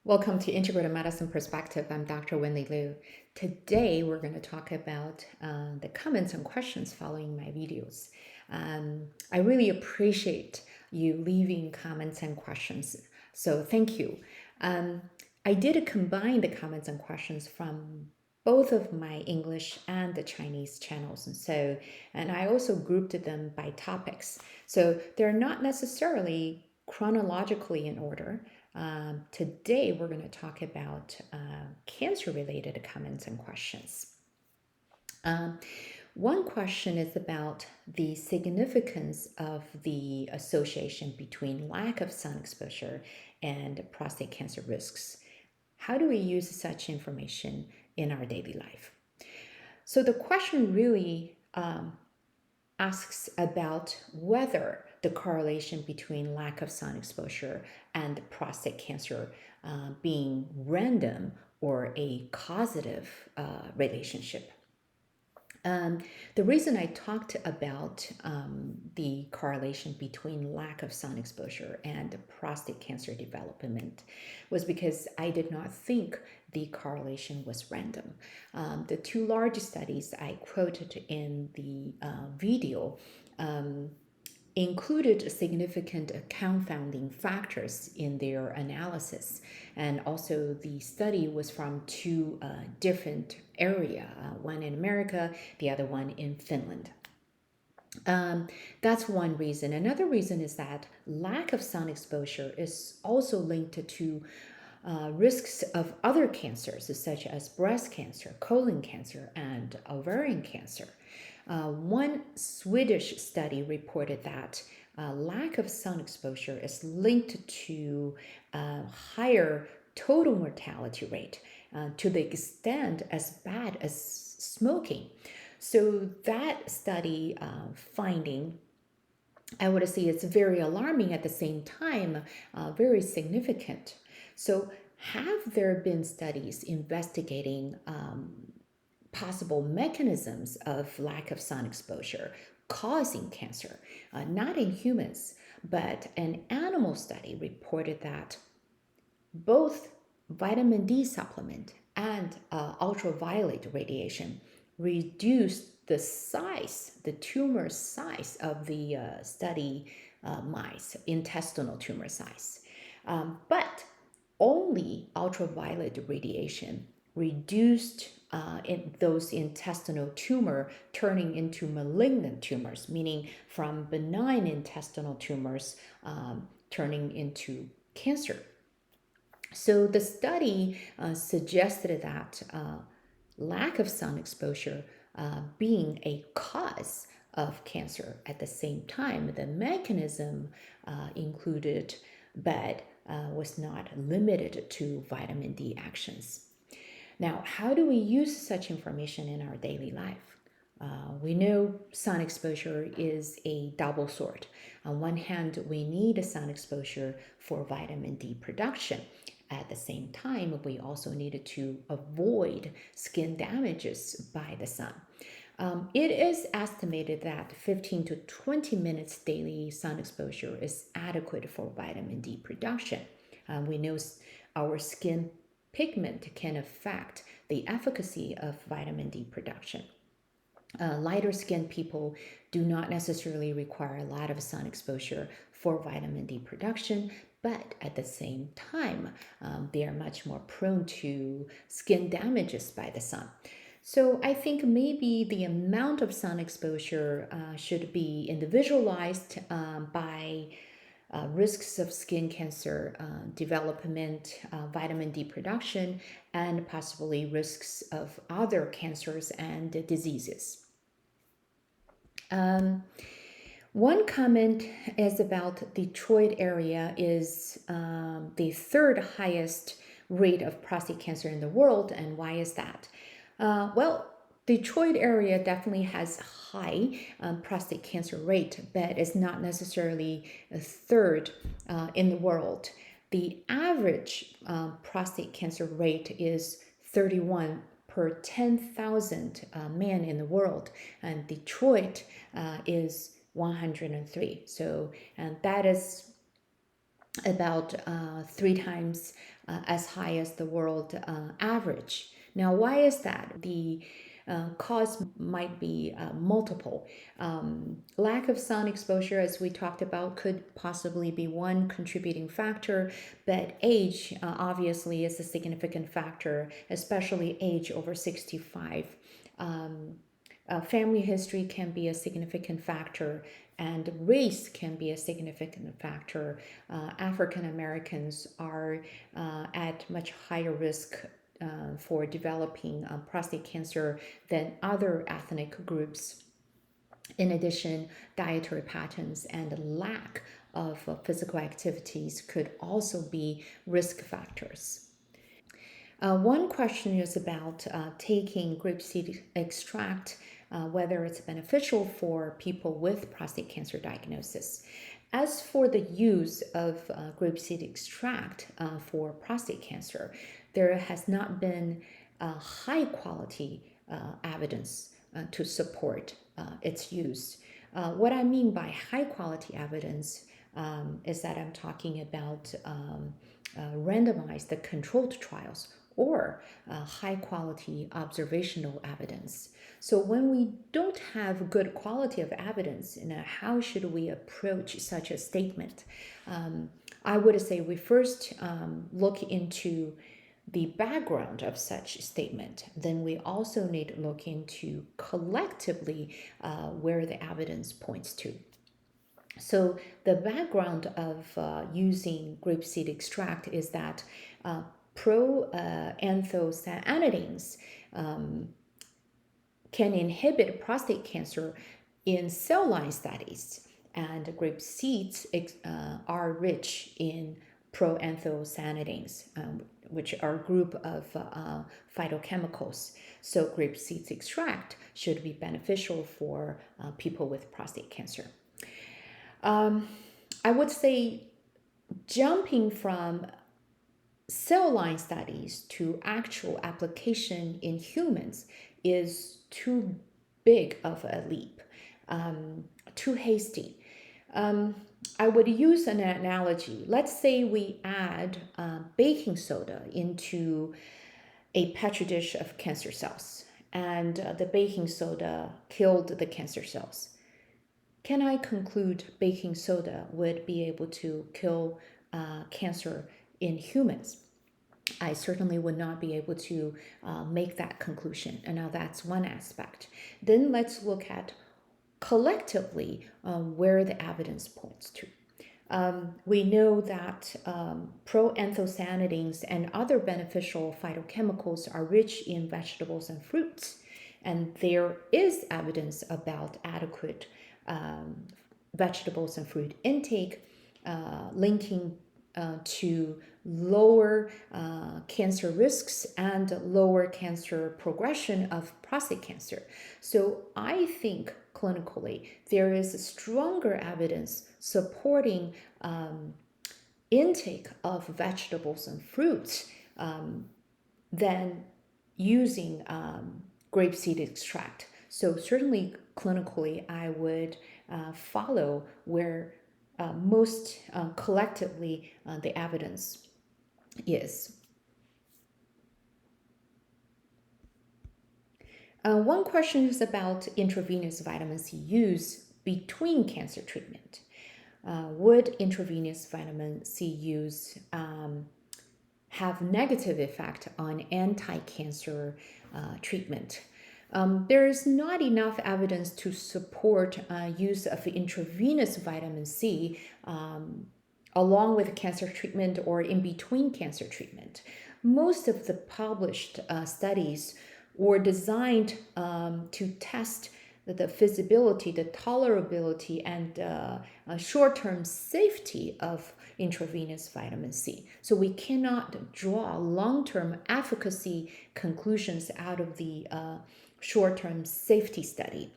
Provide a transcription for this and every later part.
Welcome to Integrated Medicine Perspective. I'm Dr. Wenli Liu. Today, we're going to talk about the comments and questions following my videos. I really appreciate you leaving comments and questions, so thank you. I did combine the comments and questions from both of my English and the Chinese channels, and I also grouped them by topics. So they're not necessarily chronologically in order. Today, we're going to talk about cancer-related comments and questions. One question is about the significance of the association between lack of sun exposure and prostate cancer risks. How do we use such information in our daily life? So the question really asks about whether the correlation between lack of sun exposure and prostate cancer being random or a causative relationship. The reason I talked about the correlation between lack of sun exposure and prostate cancer development was because I did not think the correlation was random. The two large studies I quoted in the video included significant confounding factors in their analysis. And also the study was from two different areas, one in America, the other one in Finland. That's one reason. Another reason is that lack of sun exposure is also linked to risks of other cancers, such as breast cancer, colon cancer, and ovarian cancer. One Swedish study reported that lack of sun exposure is linked to higher total mortality rate to the extent as bad as smoking. So that study finding, I would say it's very alarming at the same time, very significant. So have there been studies investigating possible mechanisms of lack of sun exposure causing cancer? Not in humans, but an animal study reported that both vitamin D supplement and ultraviolet radiation reduced the tumor size of the study mice, intestinal tumor size. But only ultraviolet radiation reduced in those intestinal tumor turning into malignant tumors, meaning from benign intestinal tumors turning into cancer. So the study suggested that lack of sun exposure being a cause of cancer. At the same time, the mechanism included, but was not limited to vitamin D actions. Now, how do we use such information in our daily life? We know sun exposure is a double sword. On one hand, we need sun exposure for vitamin D production. At the same time, we also needed to avoid skin damages by the sun. It is estimated that 15 to 20 minutes daily sun exposure is adequate for vitamin D production. We know our skin pigment can affect the efficacy of vitamin D production. Lighter skinned people do not necessarily require a lot of sun exposure for vitamin D production, but at the same time, they are much more prone to skin damages by the sun. So I think maybe the amount of sun exposure should be individualized by risks of skin cancer development, vitamin D production, and possibly risks of other cancers and diseases. One comment is about Detroit area is the third highest rate of prostate cancer in the world, and why is that? Well, Detroit area definitely has high prostate cancer rate, but it's not necessarily a third in the world. The average prostate cancer rate is 31 per 10,000 men in the world, and Detroit is 103. So, and that is about 3 times as high as the world average. Now, why is that? The cause might be multiple. Lack of sun exposure, as we talked about, could possibly be one contributing factor, but age obviously is a significant factor, especially age over 65. Family history can be a significant factor, and race can be a significant factor. African Americans are at much higher risk for developing prostate cancer than other ethnic groups. In addition, dietary patterns and lack of physical activities could also be risk factors. One question is about taking grapeseed extract, whether it's beneficial for people with prostate cancer diagnosis. As for the use of grapeseed extract for prostate cancer, there has not been high quality evidence to support its use. What I mean by high quality evidence is that I'm talking about randomized controlled trials or high quality observational evidence. So when we don't have good quality of evidence, how should we approach such a statement? I would say we first look into the background of such statement. Then we also need to look into collectively where the evidence points to. So the background of using grapeseed extract is that proanthocyanidins can inhibit prostate cancer in cell line studies, and grape seeds are rich in proanthocyanidins, which are a group of phytochemicals. So grape seeds extract should be beneficial for people with prostate cancer. I would say jumping from cell line studies to actual application in humans is too big of a leap, too hasty. I would use an analogy. Let's say we add baking soda into a petri dish of cancer cells, and the baking soda killed the cancer cells. Can I conclude baking soda would be able to kill cancer in humans? I certainly would not be able to make that conclusion. And now that's one aspect. Then let's look at collectively where the evidence points to. We know that proanthocyanidins and other beneficial phytochemicals are rich in vegetables and fruits, and there is evidence about adequate vegetables and fruit intake linking to lower cancer risks and lower cancer progression of prostate cancer. So I think clinically there is stronger evidence supporting intake of vegetables and fruits than using grapeseed extract. So certainly clinically I would follow where most collectively the evidence is. One question is about intravenous vitamin C use between cancer treatment. Would intravenous vitamin C use have negative effect on anti-cancer treatment? There is not enough evidence to support use of intravenous vitamin C along with cancer treatment or in between cancer treatment. Most of the published studies were designed to test the feasibility, the tolerability, and short-term safety of intravenous vitamin C. So we cannot draw long-term efficacy conclusions out of the short-term safety study.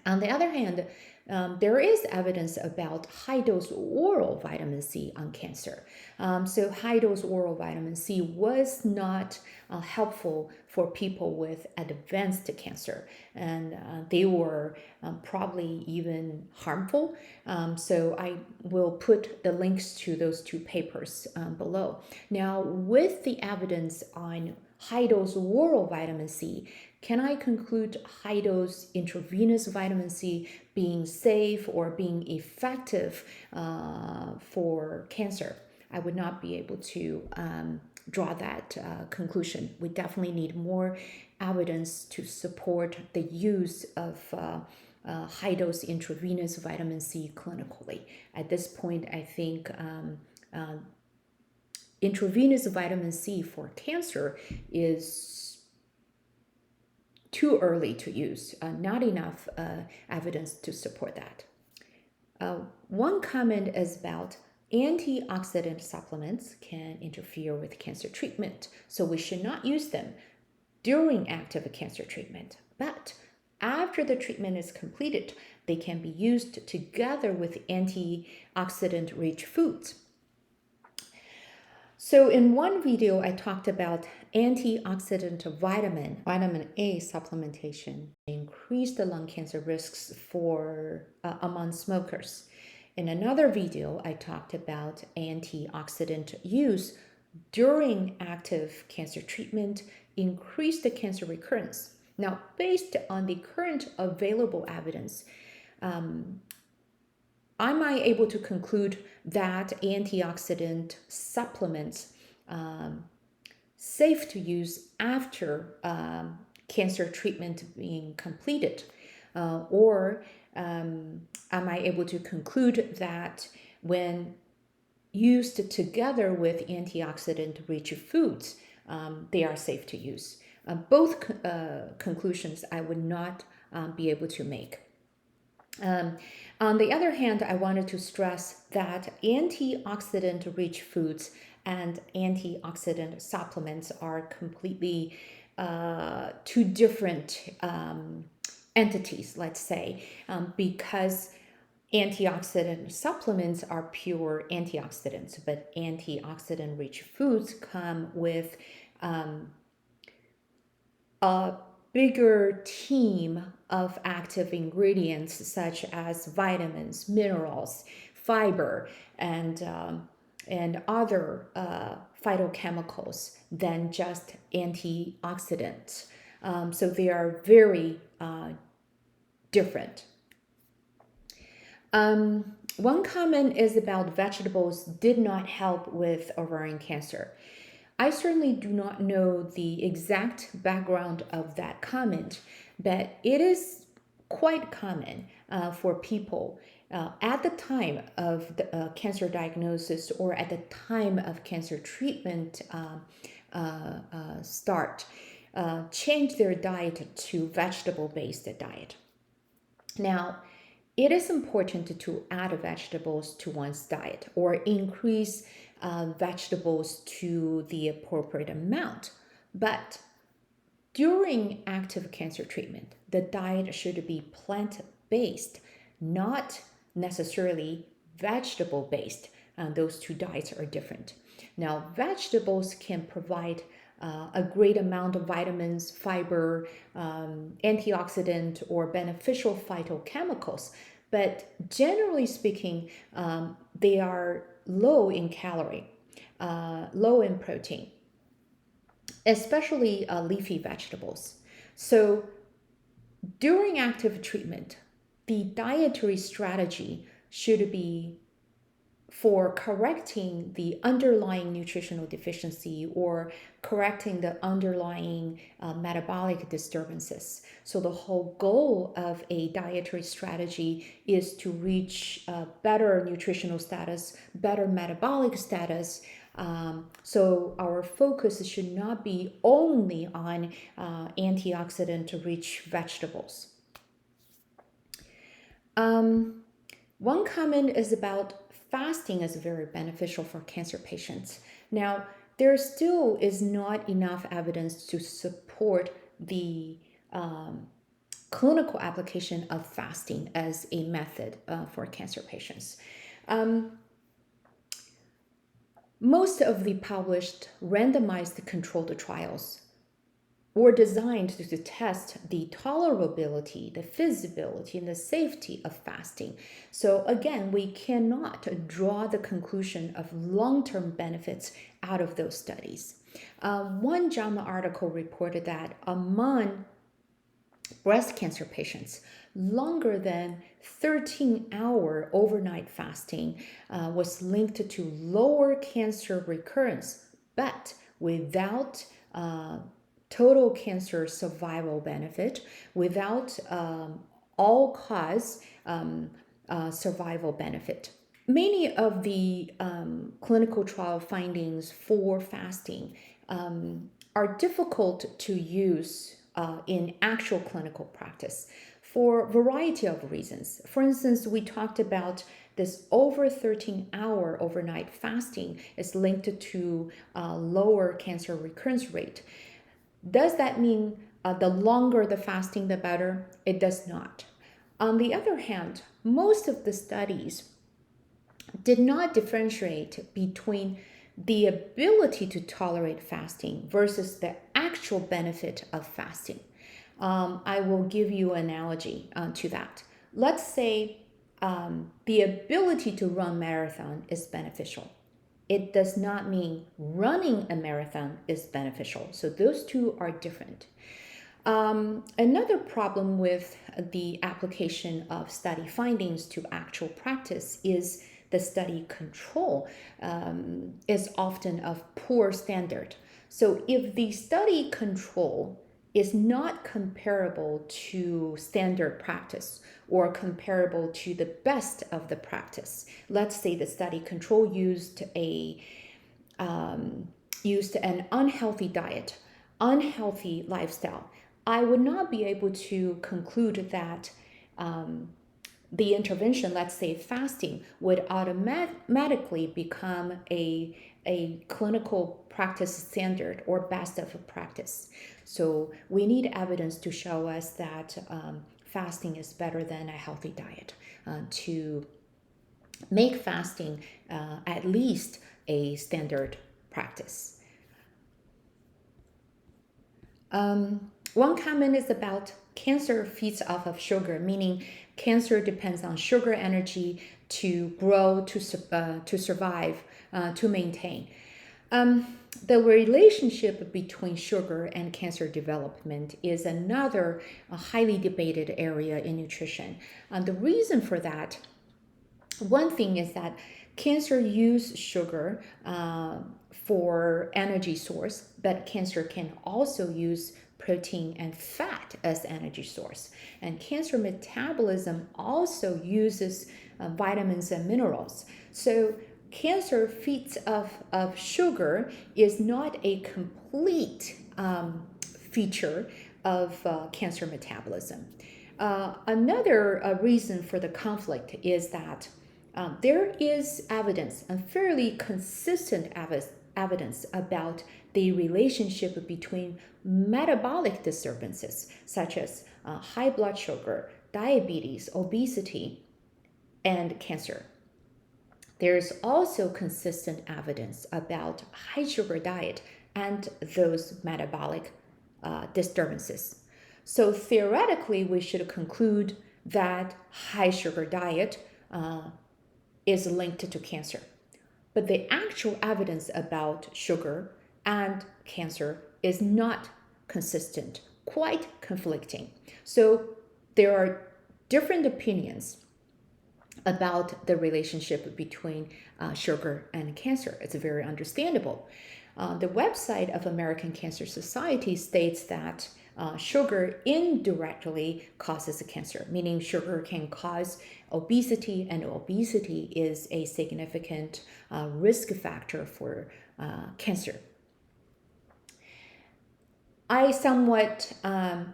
On the other hand, there is evidence about high-dose oral vitamin C on cancer. So high-dose oral vitamin C was not helpful for people with advanced cancer, and they were probably even harmful. So I will put the links to those two papers below. Now, with the evidence on high-dose oral vitamin C, can I conclude high-dose intravenous vitamin C being safe or being effective for cancer? I would not be able to draw that conclusion. We definitely need more evidence to support the use of high-dose intravenous vitamin C clinically. At this point, I think intravenous vitamin C for cancer is too early to use, not enough evidence to support that. One comment is about antioxidant supplements can interfere with cancer treatment, so we should not use them during active cancer treatment. But after the treatment is completed, they can be used together with antioxidant-rich foods. So in one video, I talked about antioxidant vitamin A supplementation increase the lung cancer risks for among smokers. In another video, I talked about antioxidant use during active cancer treatment increase the cancer recurrence. Now, based on the current available evidence, am I able to conclude that antioxidant supplements safe to use after cancer treatment being completed? Or am I able to conclude that when used together with antioxidant-rich foods, they are safe to use? Both conclusions I would not be able to make. On the other hand, I wanted to stress that antioxidant-rich foods and antioxidant supplements are completely two different entities, let's say, because antioxidant supplements are pure antioxidants, but antioxidant-rich foods come with a bigger team of active ingredients such as vitamins, minerals, fiber, and other phytochemicals than just antioxidants. So they are very different. One comment is about vegetables did not help with ovarian cancer. I certainly do not know the exact background of that comment, but it is quite common for people at the time of the cancer diagnosis or at the time of cancer treatment start, change their diet to vegetable-based diet. Now, it is important to add vegetables to one's diet or increase vegetables to the appropriate amount. But during active cancer treatment, the diet should be plant-based, not necessarily vegetable-based. Those two diets are different. Now, vegetables can provide a great amount of vitamins, fiber, antioxidant, or beneficial phytochemicals. But generally speaking, they are low in calorie, low in protein, especially leafy vegetables. So during active treatment, the dietary strategy should be for correcting the underlying nutritional deficiency or correcting the underlying metabolic disturbances. So the whole goal of a dietary strategy is to reach better nutritional status, better metabolic status. So our focus should not be only on antioxidant-rich vegetables. One comment is about fasting is very beneficial for cancer patients. Now, there still is not enough evidence to support the clinical application of fasting as a method for cancer patients. Most of the published randomized controlled trials were designed to test the tolerability, the feasibility, and the safety of fasting. So again, we cannot draw the conclusion of long-term benefits out of those studies. One JAMA article reported that among breast cancer patients, longer than 13-hour overnight fasting was linked to lower cancer recurrence, but without total cancer survival benefit, without all-cause survival benefit. Many of the clinical trial findings for fasting are difficult to use in actual clinical practice for a variety of reasons. For instance, we talked about this over 13-hour overnight fasting is linked to lower cancer recurrence rate. Does that mean the longer the fasting, the better? It does not. On the other hand, most of the studies did not differentiate between the ability to tolerate fasting versus the actual benefit of fasting. I will give you an analogy to that. Let's say the ability to run marathon is beneficial. It does not mean running a marathon is beneficial. So those two are different. Another problem with the application of study findings to actual practice is the study control is often of poor standard. So if the study control is not comparable to standard practice or comparable to the best of the practice, let's say the study control used an unhealthy diet, unhealthy lifestyle, I would not be able to conclude that the intervention, let's say fasting, would automatically become a clinical practice standard or best of practice. So we need evidence to show us that fasting is better than a healthy diet to make fasting at least a standard practice. One comment is about cancer feeds off of sugar, meaning cancer depends on sugar energy to grow, to survive, to maintain. The relationship between sugar and cancer development is another highly debated area in nutrition. And the reason for that, one thing is that cancer use sugar for energy source, but cancer can also use protein and fat as energy source. And cancer metabolism also uses vitamins and minerals. So cancer feeds of sugar is not a complete feature of cancer metabolism. Another reason for the conflict is that there is evidence, and fairly consistent evidence about the relationship between metabolic disturbances such as high blood sugar, diabetes, obesity, and cancer. There's also consistent evidence about high sugar diet and those metabolic disturbances. So theoretically, we should conclude that high sugar diet is linked to cancer. But the actual evidence about sugar and cancer is not consistent, quite conflicting. So there are different opinions about the relationship between sugar and cancer. It's very understandable. The website of American Cancer Society states that sugar indirectly causes cancer, meaning sugar can cause obesity, and obesity is a significant risk factor for cancer. I somewhat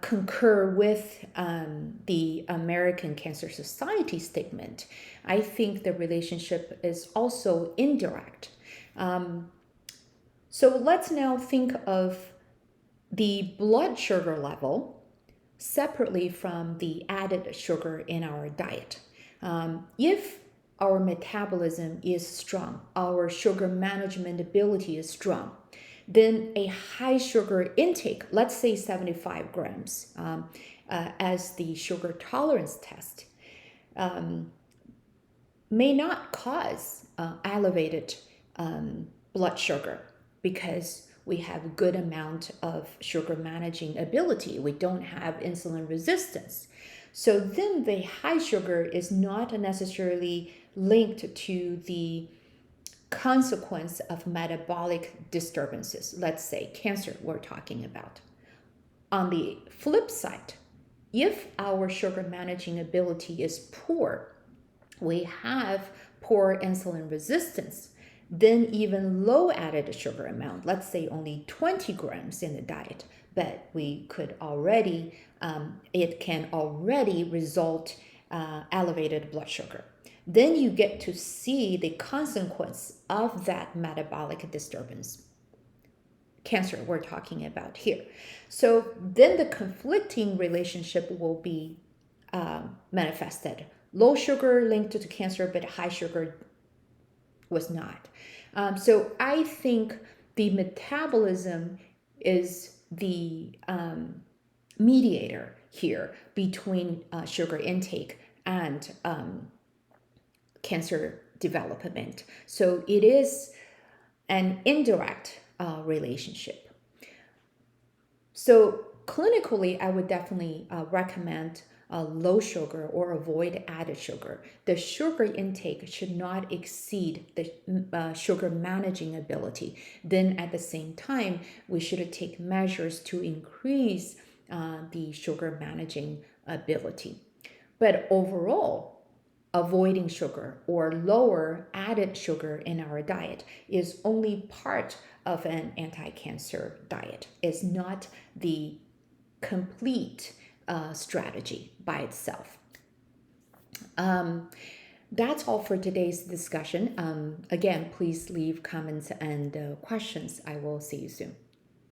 concur with the American Cancer Society statement. I think the relationship is also indirect. So let's now think of the blood sugar level separately from the added sugar in our diet. If our metabolism is strong, our sugar management ability is strong, then a high sugar intake, let's say 75 grams as the sugar tolerance test, may not cause elevated blood sugar because we have a good amount of sugar managing ability. We don't have insulin resistance. So then the high sugar is not necessarily linked to the consequence of metabolic disturbances, let's say cancer we're talking about. On the flip side, if our sugar managing ability is poor, we have poor insulin resistance, then even low added sugar amount, let's say only 20 grams in the diet, but we could already, it can already result elevated blood sugar. Then you get to see the consequence of that metabolic disturbance. Cancer we're talking about here. So then the conflicting relationship will be manifested. Low sugar linked to cancer, but high sugar was not. So I think the metabolism is the mediator here between sugar intake and cancer development. So it is an indirect relationship. So clinically, I would definitely recommend low sugar or avoid added sugar. The sugar intake should not exceed the sugar managing ability. Then at the same time, we should take measures to increase the sugar managing ability. But overall, avoiding sugar or lower added sugar in our diet is only part of an anti-cancer diet. It's not the complete strategy by itself. That's all for today's discussion. Again, please leave comments and questions. I will see you soon.